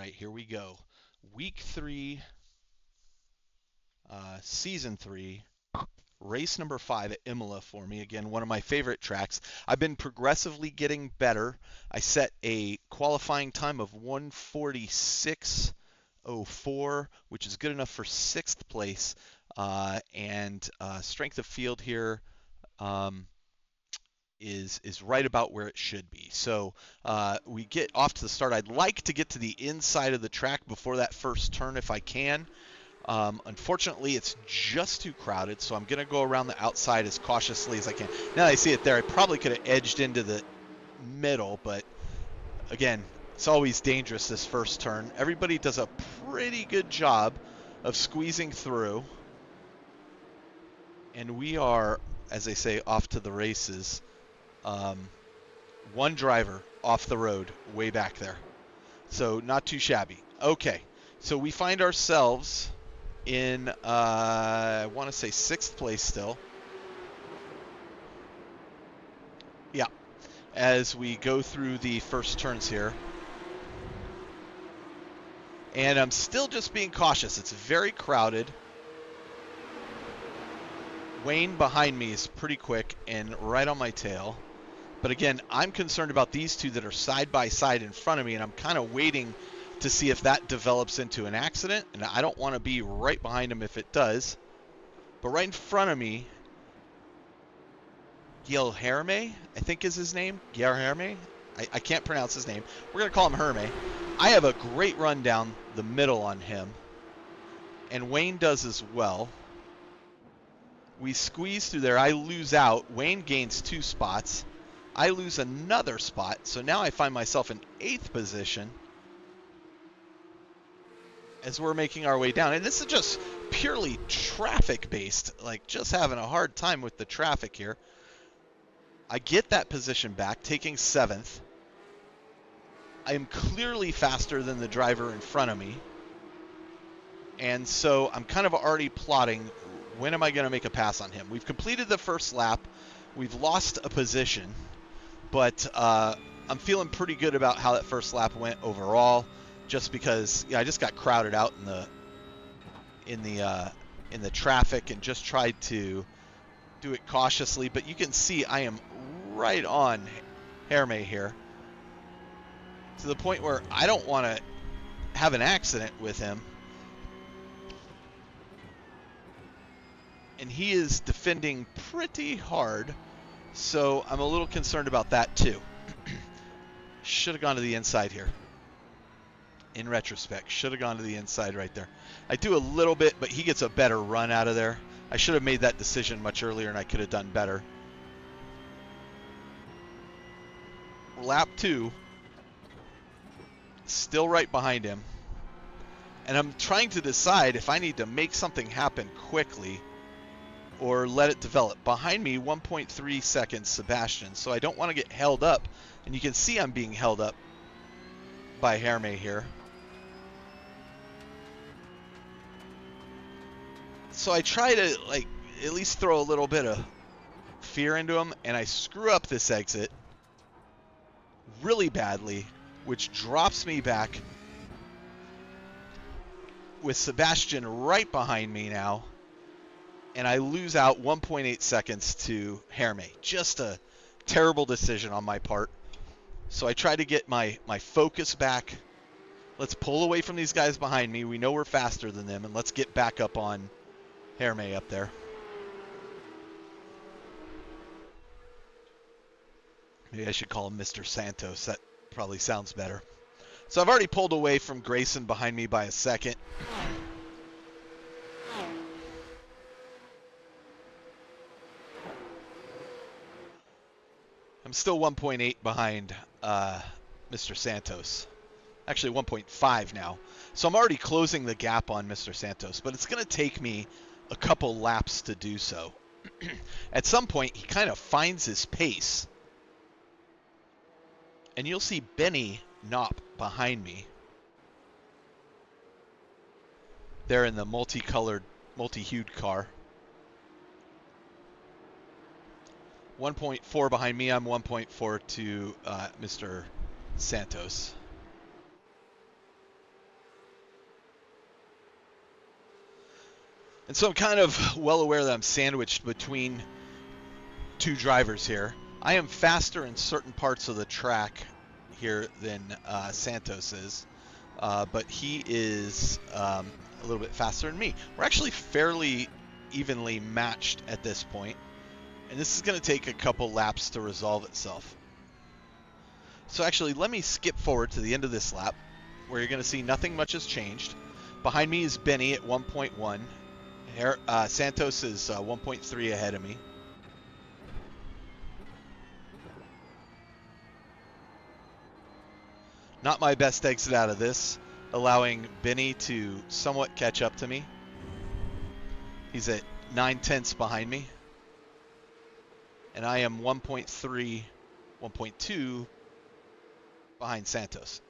right, here we go. Week 3, Season 3, race number 5 at Imola for me. Again, one of my favorite tracks. I've been progressively getting better. I set a qualifying time of 1:46:04, which is good enough for 6th place. And strength of field here um, is right about where it should be. So we get off to the start. I'd like to get to the inside of the track before that first turn if I can. Unfortunately, it's just too crowded, so I'm going to go around the outside as cautiously as I can. Now that I see it there, I probably could have edged into the middle, but again, it's always dangerous this first turn. Everybody does a pretty good job of squeezing through, and we are, as they say, off to the races. One driver off the road way back there, so not too shabby. Okay, so we find ourselves in, I want to say 6th place still. Yeah, as we go through the first turns here. And I'm still just being cautious. It's very crowded. Wayne behind me is pretty quick and right on my tail. But again, I'm concerned about these two that are side by side in front of me, and I'm kind of waiting to see if that develops into an accident, and I don't want to be right behind him if it does. But right in front of me, Guilherme, I think is his name. Guilherme? I can't pronounce his name. We're going to call him Herme. I have a great run down the middle on him, and Wayne does as well. We squeeze through there. I lose out. Wayne gains 2 spots. I lose another spot, so now I find myself in 8th position as we're making our way down. And this is just purely traffic-based, like just having a hard time with the traffic here. I get that position back, taking 7th. I am clearly faster than the driver in front of me. And so I'm kind of already plotting, when am I going to make a pass on him? We've completed the first lap. We've lost a position. But I'm feeling pretty good about how that first lap went overall, just because I just got crowded out in the traffic and just tried to do it cautiously. But you can see I am right on Herme here, to the point where I don't want to have an accident with him. And he is defending pretty hard, so I'm a little concerned about that too. Should have gone to the inside here. In retrospect, should have gone to the inside right there. I do a little bit, but he gets a better run out of there. I should have made that decision much earlier, and I could have done better. Lap 2, still right behind him. And I'm trying to decide if I need to make something happen quickly or let it develop. Behind me, 1.3 seconds, Sebastian, so I don't want to get held up. And you can see I'm being held up by Herme here. So I try to, like, at least throw a little bit of fear into him, and I screw up this exit really badly, which drops me back with Sebastian right behind me now. And I lose out 1.8 seconds to Herme. Just a terrible decision on my part. So I try to get my focus back. Let's pull away from these guys behind me. We know we're faster than them, and let's get back up on Herme up there. Maybe I should call him Mr. Santos. That probably sounds better. So I've already pulled away from Grayson behind me by a second. I'm still 1.8 behind Mr. Santos. Actually 1.5 now. So I'm already closing the gap on Mr. Santos, but it's going to take me a couple laps to do so. At some point, he kind of finds his pace. And you'll see Benny Knopp behind me. There in the multicolored, multi-hued car. 1.4 behind me. I'm 1.4 to Mr. Santos. And so I'm kind of well aware that I'm sandwiched between two drivers here. I am faster in certain parts of the track here than Santos is, but he is a little bit faster than me. We're actually fairly evenly matched at this point, and this is going to take a couple laps to resolve itself. So actually, let me skip forward to the end of this lap, where you're going to see nothing much has changed. Behind me is Benny at 1.1. Santos is 1.3 ahead of me. Not my best exit out of this, allowing Benny to somewhat catch up to me. He's at 9/10 behind me. And I am 1.3, 1.2 behind Santos.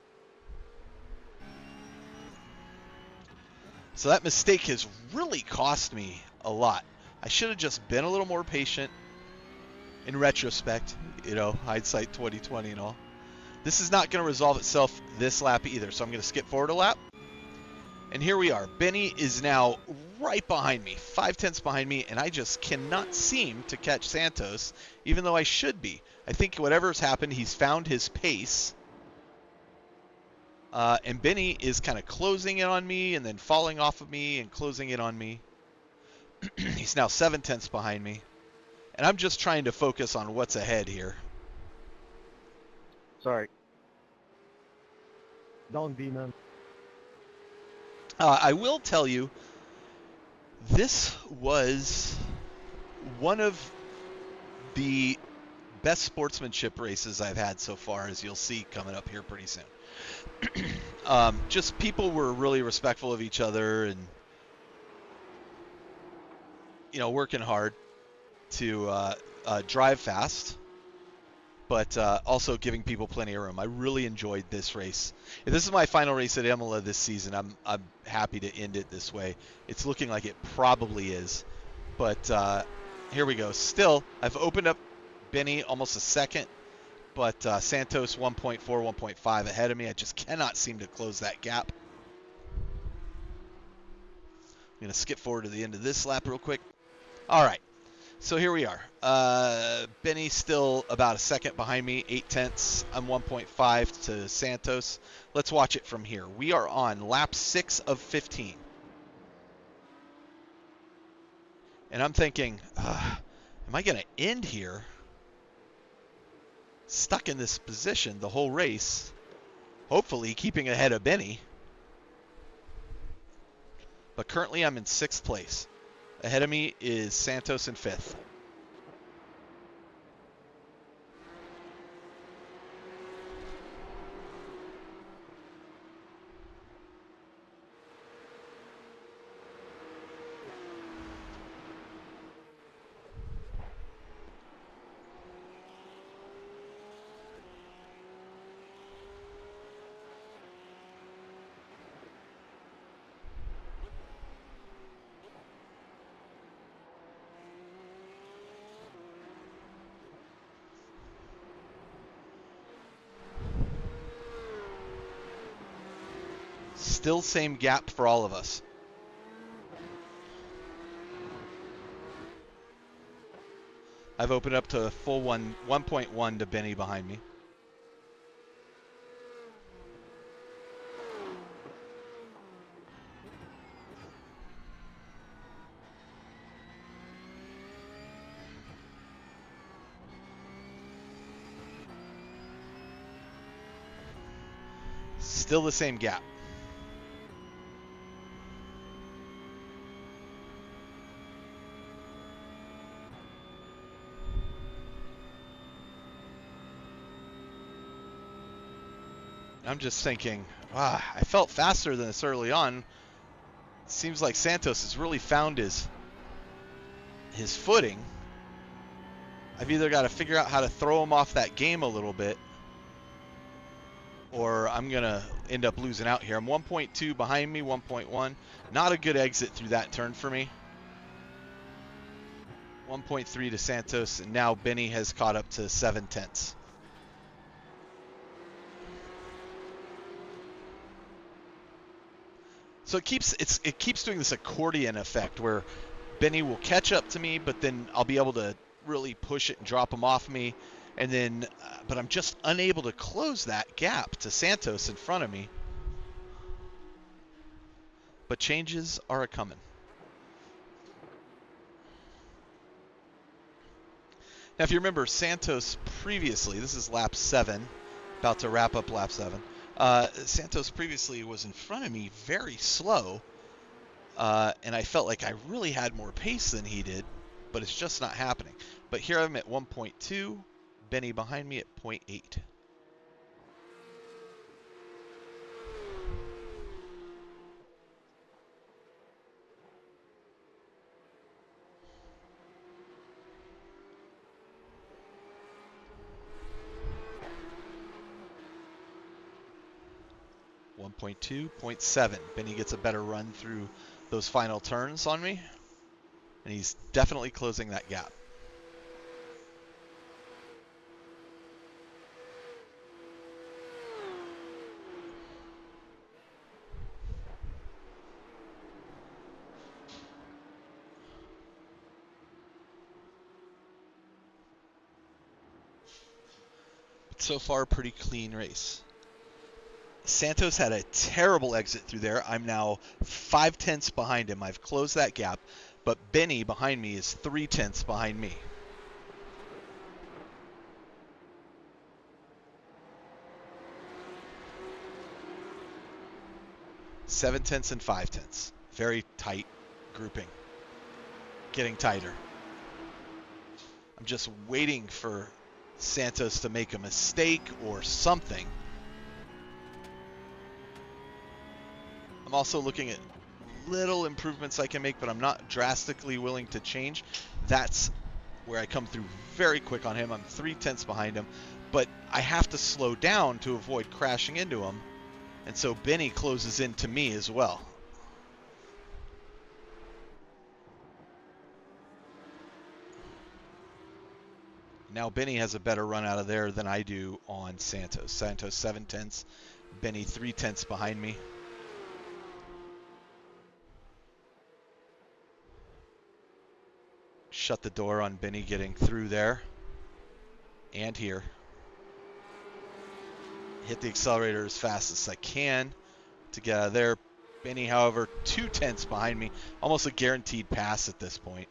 So that mistake has really cost me a lot. I should have just been a little more patient in retrospect, hindsight 2020 and all. This is not going to resolve itself this lap either, so I'm going to skip forward a lap. And here we are. Benny is now right behind me, 5/10 behind me, and I just cannot seem to catch Santos, even though I should be. I think whatever's happened, he's found his pace. And Benny is kind of closing in on me and then falling off of me and closing in on me. He's now 7/10 behind me. And I'm just trying to focus on what's ahead here. Sorry. Don't be, man. I will tell you, this was one of the best sportsmanship races I've had so far, as you'll see coming up here pretty soon. Just people were really respectful of each other and, working hard to drive fast, but also giving people plenty of room. I really enjoyed this race. If this is my final race at Imola this season, I'm happy to end it this way. It's looking like it probably is, but here we go. Still, I've opened up Benny almost a second, but Santos 1.4, 1.5 ahead of me. I just cannot seem to close that gap. I'm going to skip forward to the end of this lap real quick. All right, so here we are. Benny still about a second behind me, 8/10. I'm 1.5 to Santos. Let's watch it from here. We are on lap 6 of 15. And I'm thinking, am I going to end here? Stuck in this position the whole race, hopefully keeping ahead of Benny. But currently I'm in 6th place. Ahead of me is Santos in 5th. Still same gap for all of us. I've opened up to a full 1.1 to Benny behind me. Still the same gap. I'm just thinking, I felt faster than this early on. Seems like Santos has really found his footing. I've either got to figure out how to throw him off that game a little bit, or I'm going to end up losing out here. I'm 1.2 behind me, 1.1. Not a good exit through that turn for me. 1.3 to Santos, and now Benny has caught up to 7/10. So it keeps doing this accordion effect where Benny will catch up to me, but then I'll be able to really push it and drop him off me, and then but I'm just unable to close that gap to Santos in front of me. But changes are a coming. Now, if you remember, Santos previously, this is lap 7, about to wrap up lap 7. Santos previously was in front of me very slow, and I felt like I really had more pace than he did, but it's just not happening. But here I'm at 1.2, Benny behind me at 0.8. One 0.7. Benny gets a better run through those final turns on me, and he's definitely closing that gap. But so far, pretty clean race. Santos had a terrible exit through there. I'm now 0.5 behind him. I've closed that gap, but Benny behind me is 0.3 behind me. Seven tenths and 0.5. Very tight grouping. Getting tighter. I'm just waiting for Santos to make a mistake or something. I'm also looking at little improvements I can make, but I'm not drastically willing to change. That's where I come through very quick on him. I'm 0.3 behind him, but I have to slow down to avoid crashing into him, and so Benny closes in to me as well. Now Benny has a better run out of there than I do on Santos. Santos 0.7, Benny 0.3 behind me. Shut the door on Benny getting through there and here. Hit the accelerator as fast as I can to get out of there. Benny, however, 0.2 behind me. Almost a guaranteed pass at this point.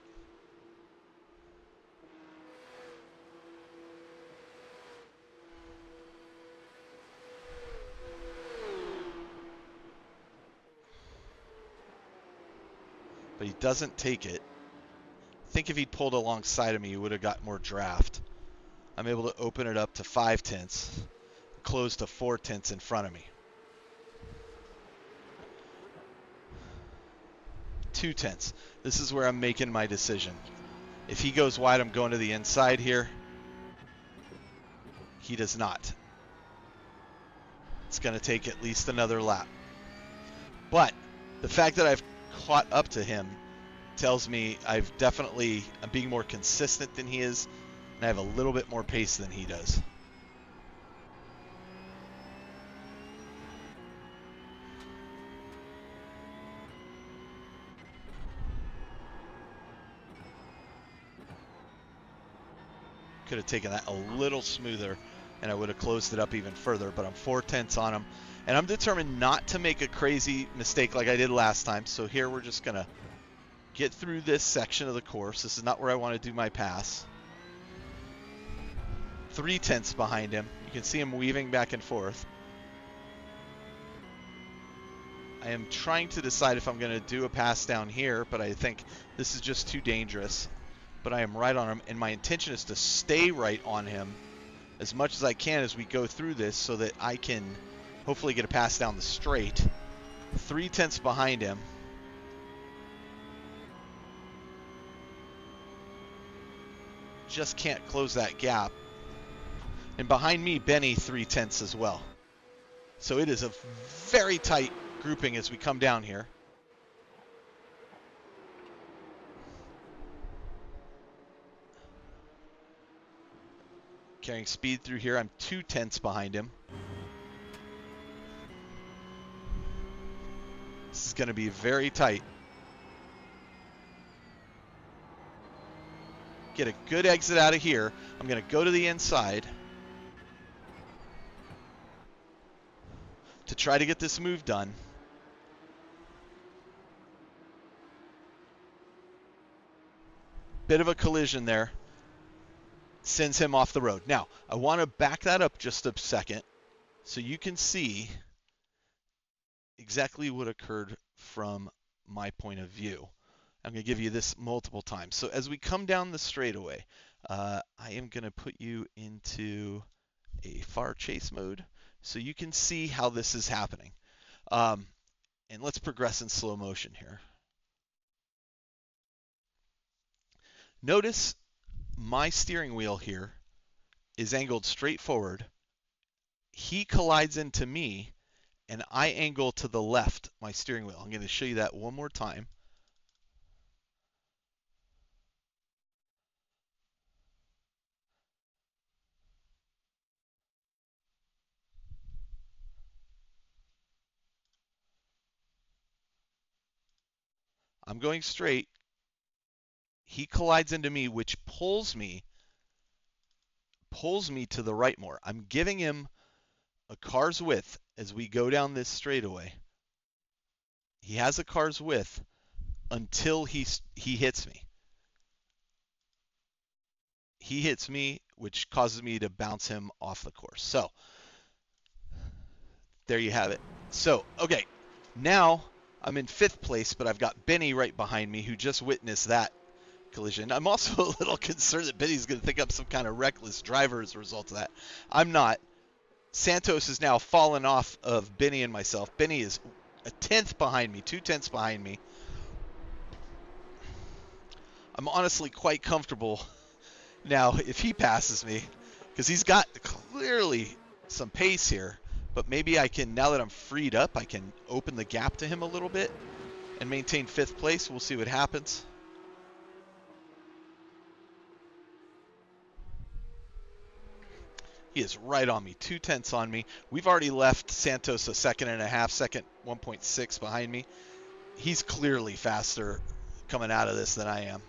But he doesn't take it. I think if he'd pulled alongside of me, he would have got more draft. I'm able to open it up to 0.5, close to 0.4 in front of me. 0.2. This is where I'm making my decision. If he goes wide, I'm going to the inside here. He does not. It's going to take at least another lap. But the fact that I've caught up to him tells me I'm being more consistent than he is, and I have a little bit more pace than he does. Could have taken that a little smoother, and I would have closed it up even further, but I'm 0.4 on him, and I'm determined not to make a crazy mistake like I did last time. So here we're just going to get through this section of the course. This is not where I want to do my pass. 0.3 behind him. You can see him weaving back and forth. I am trying to decide if I'm going to do a pass down here, but I think this is just too dangerous. But I am right on him, and my intention is to stay right on him as much as I can as we go through this so that I can hopefully get a pass down the straight. 0.3 behind him. Just can't close that gap. And behind me, Benny 0.3 as well. So it is a very tight grouping as we come down here. Carrying speed through here. I'm 0.2 behind him. This is going to be very tight. Get a good exit out of here. I'm going to go to the inside to try to get this move done. Bit of a collision there. Sends him off the road. Now, I want to back that up just a second so you can see exactly what occurred from my point of view. I'm going to give you this multiple times. So as we come down the straightaway, I am going to put you into a far chase mode so you can see how this is happening. And let's progress in slow motion here. Notice my steering wheel here is angled straight forward. He collides into me, and I angle to the left, my steering wheel. I'm going to show you that one more time. I'm going straight. He collides into me, which pulls me to the right more. I'm giving him a car's width as we go down this straightaway. He has a car's width until he hits me. He hits me, which causes me to bounce him off the course. So there you have it. So, okay, now I'm in 5th place, but I've got Benny right behind me who just witnessed that collision. I'm also a little concerned that Benny's going to think I'm some kind of reckless driver as a result of that. I'm not. Santos is now fallen off of Benny and myself. Benny is a 10th behind me, 2/10 behind me. I'm honestly quite comfortable now if he passes me, because he's got clearly some pace here. But maybe I can, now that I'm freed up, I can open the gap to him a little bit and maintain 5th place. We'll see what happens. He is right on me, 2/10 on me. We've already left Santos a 1.5 seconds, 1.6 behind me. He's clearly faster coming out of this than I am.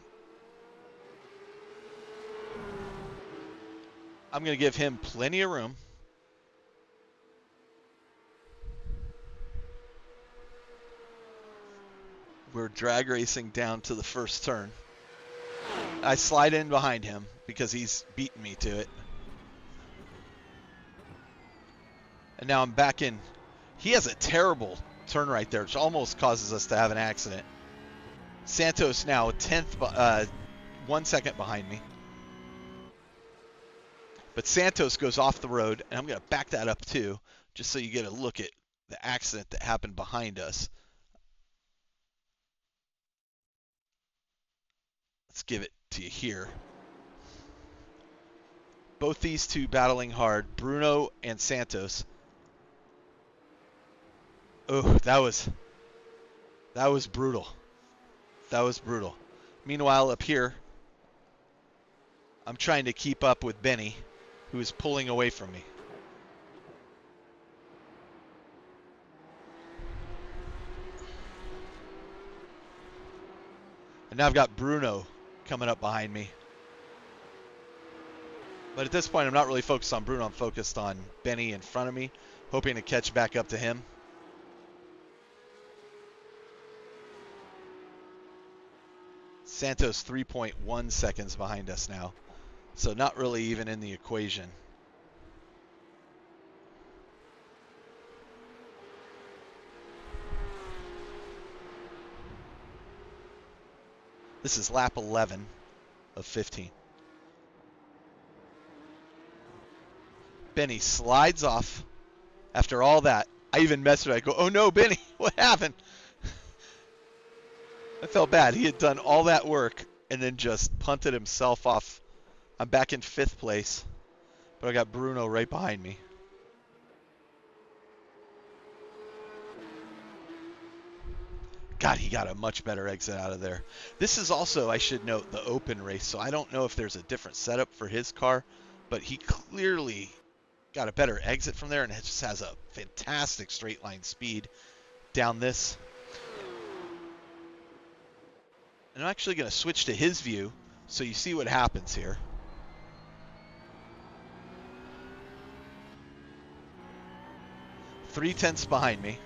I'm going to give him plenty of room. We're drag racing down to the first turn. I slide in behind him because he's beaten me to it. And now I'm back in. He has a terrible turn right there, which almost causes us to have an accident. Santos now 10th, 1 second behind me. But Santos goes off the road, and I'm going to back that up too, just so you get a look at the accident that happened behind us. Let's give it to you here. Both these two battling hard, Bruno and Santos. Oh, that was brutal. That was brutal. Meanwhile, up here, I'm trying to keep up with Benny, who is pulling away from me. And now I've got Bruno coming up behind me. But at this point, I'm not really focused on Bruno. I'm focused on Benny in front of me, hoping to catch back up to him. Santos 3.1 seconds behind us now. So not really even in the equation. This is lap 11 of 15. Benny slides off after all that. I even messed with it. I go, oh no, Benny, what happened? I felt bad. He had done all that work and then just punted himself off. I'm back in 5th place, but I got Bruno right behind me. God, he got a much better exit out of there. This is also, I should note, the open race, so I don't know if there's a different setup for his car, but he clearly got a better exit from there, and it just has a fantastic straight line speed down this. And I'm actually going to switch to his view so you see what happens here. Three tenths behind me.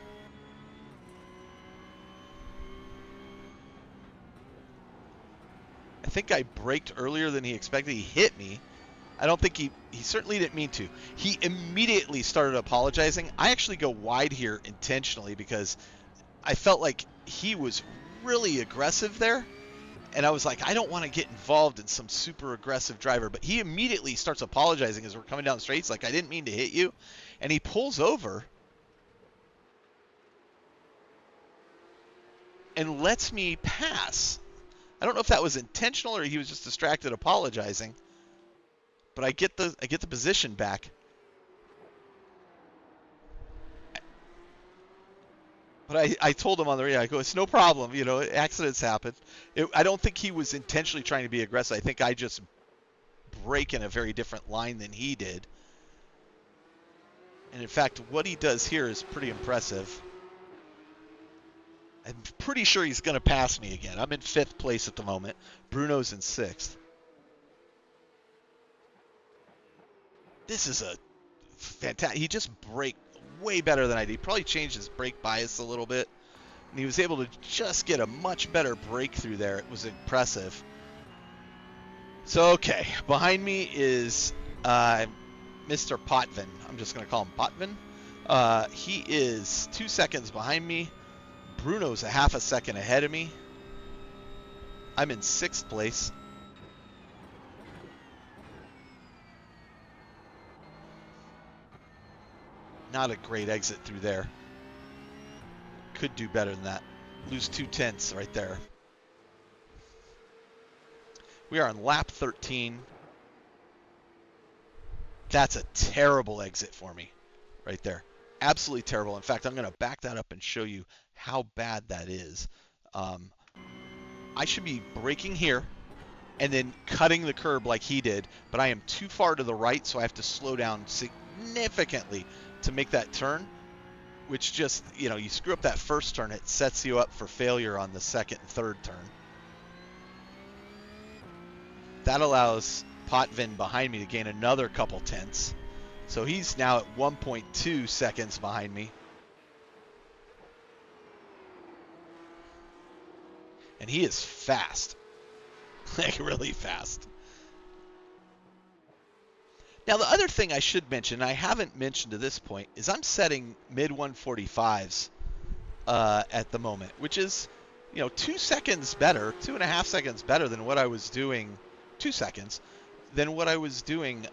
I think I braked earlier than he expected. He hit me. I don't think he certainly didn't mean to. He immediately started apologizing. I actually go wide here intentionally because I felt like he was really aggressive there. And I was like, I don't want to get involved in some super aggressive driver. But he immediately starts apologizing as we're coming down the straight. He's like, I didn't mean to hit you. And he pulls over and lets me pass. I don't know if that was intentional or he was just distracted apologizing. But I get the position back. But I told him on the radio, I go, it's no problem. You know, accidents happen. I don't think he was intentionally trying to be aggressive. I think I just brake in a very different line than he did. And in fact, what he does here is pretty impressive. I'm pretty sure he's going to pass me again. I'm in 5th place at the moment. Bruno's in 6th. This is a fantastic. He just braked way better than I did. He probably changed his brake bias a little bit. And he was able to just get a much better breakthrough there. It was impressive. So, okay. Behind me is Mr. Potvin. I'm just going to call him Potvin. He is 2 seconds behind me. Bruno's a half a second ahead of me. I'm in 6th place. Not a great exit through there. Could do better than that. Lose 2 tenths right there. We are on lap 13. That's a terrible exit for me right there. Absolutely terrible. In fact, I'm going to back that up and show you how bad that is. I should be braking here and then cutting the curb like he did, but I am too far to the right, so I have to slow down significantly to make that turn, which just, you know, you screw up that first turn, it sets you up for failure on the second and third turn. That allows Potvin behind me to gain another couple tenths. So he's now at 1.2 seconds behind me. And he is fast. Like, really fast. Now, the other thing I should mention, I haven't mentioned to this point, is I'm setting mid-145s at the moment, which is, you know, 2 seconds better, 2.5 seconds better than what I was doing, 2 seconds, than what I was doing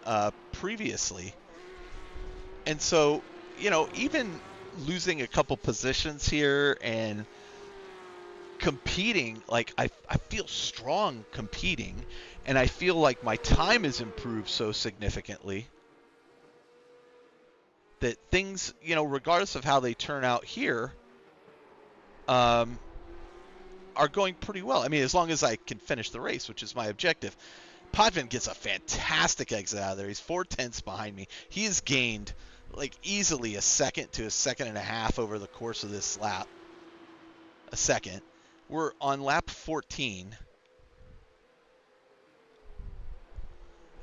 previously. And so, you know, even losing a couple positions here and competing, like I feel strong competing, and I feel like my time has improved so significantly that things, you know, regardless of how they turn out here, are going pretty well. I mean, as long as I can finish the race, which is my objective. Potvin gets a fantastic exit out of there. He's 4 tenths behind me. He has gained like easily a second to a second and a half over the course of this lap. A second. We're on lap 14.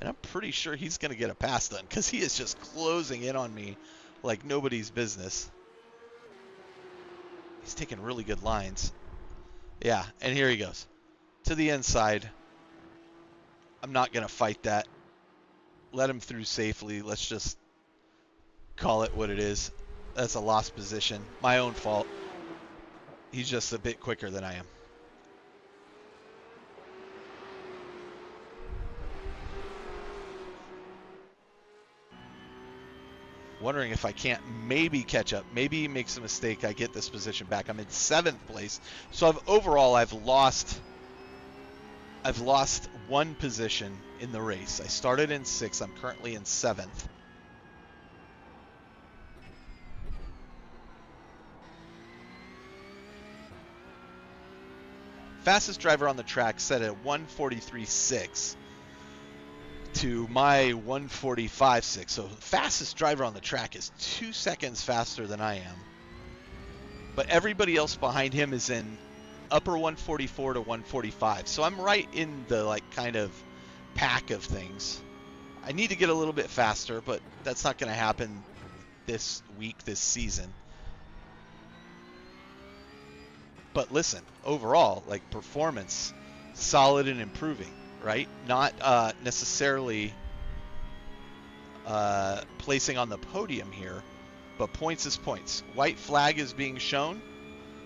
And I'm pretty sure he's going to get a pass done because he is just closing in on me like nobody's business. He's taking really good lines. Yeah, and here he goes. To the inside. I'm not going to fight that. Let him through safely. Let's just call it what it is. That's a lost position. My own fault. He's just a bit quicker than I am. Wondering if I can't maybe catch up. Maybe he makes a mistake. I get this position back. I'm in 7th place. So overall, I've lost 1 position in the race. I started in 6th. I'm currently in 7th. Fastest driver on the track set at 1:43.6 to my 1:45.6. So fastest driver on the track is 2 seconds faster than I am. But everybody else behind him is in upper 144 to 145. So I'm right in the like kind of pack of things. I need to get a little bit faster, but that's not going to happen this week, this season. But listen, overall, like performance, solid and improving, right? Not necessarily placing on the podium here, but points is points. White flag is being shown.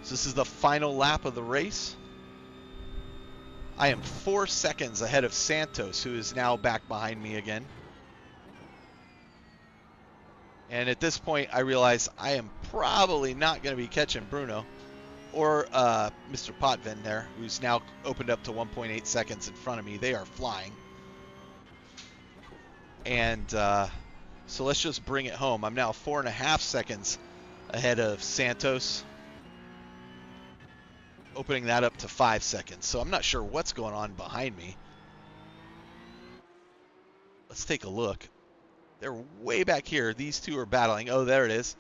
So this is the final lap of the race. I am 4 seconds ahead of Santos, who is now back behind me again. And at this point, I realize I am probably not going to be catching Bruno or Mr. Potvin there, who's now opened up to 1.8 seconds in front of me. They are flying. And so let's just bring it home. I'm now 4.5 seconds ahead of Santos, opening that up to 5 seconds. So I'm not sure what's going on behind me. Let's take a look. They're way back here. These two are battling. Oh, there it is.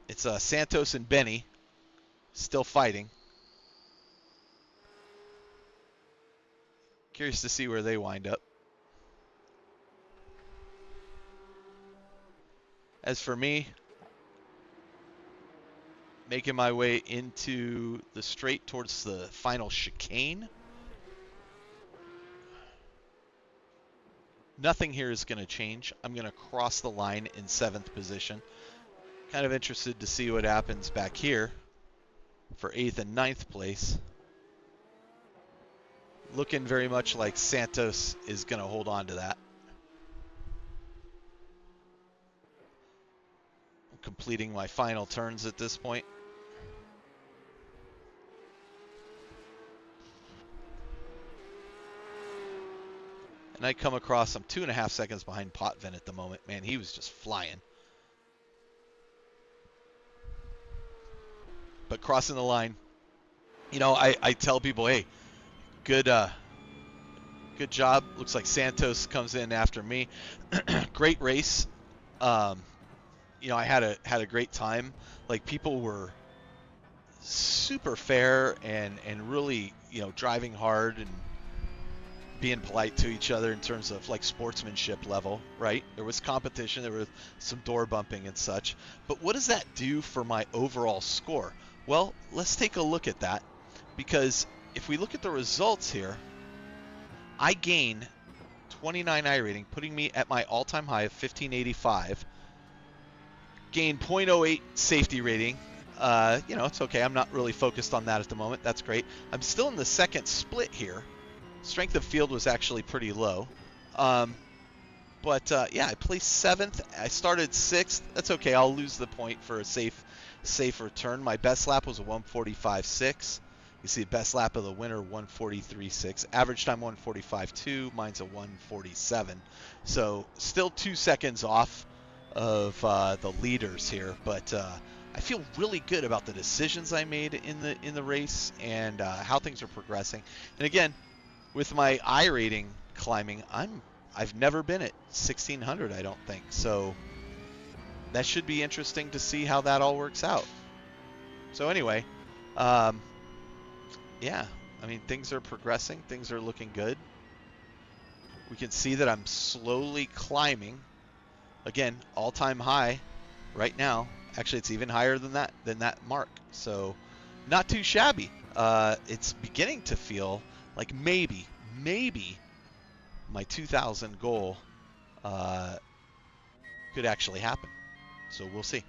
It's Santos and Benny still fighting. Curious to see where they wind up. As for me, making my way into the straight towards the final chicane. Nothing here is going to change. I'm going to cross the line in 7th position. Kind of interested to see what happens back here for 8th and 9th place. Looking very much like Santos is going to hold on to that. I'm completing my final turns at this point. And I come across, I'm 2.5 seconds behind Potvin at the moment. Man, he was just flying. But crossing the line, you know, I tell people, hey, good job. Looks like Santos comes in after me. Great race. You know, I had a great time. Like, people were super fair and really, you know, driving hard and being polite to each other in terms of like sportsmanship level, right? There was competition, there was some door bumping and such. But what does that do for my overall score? Well, let's take a look at that, because if we look at the results here, I gain 29 iRating, putting me at my all-time high of 1585. Gain 0.08 safety rating. You know, it's okay. I'm not really focused on that at the moment. That's great. I'm still in the second split here. Strength of field was actually pretty low. But yeah, I placed 7th. I started 6th. That's okay. I'll lose the point for a safe return. My best lap was a 1:45.6. You see, best lap of the winter, 1:43.6. Average time, 1:45.2. Mine's a 1:47. So still 2 seconds off of the leaders here. But I feel really good about the decisions I made in the race and how things are progressing. And again, with my iRating climbing, I've never been at 1600, I don't think. So that should be interesting to see how that all works out. So anyway, yeah, I mean, things are progressing. Things are looking good. We can see that I'm slowly climbing. Again, all-time high right now. Actually, it's even higher than that mark. So not too shabby. It's beginning to feel like maybe my 2,000 goal could actually happen. So we'll see.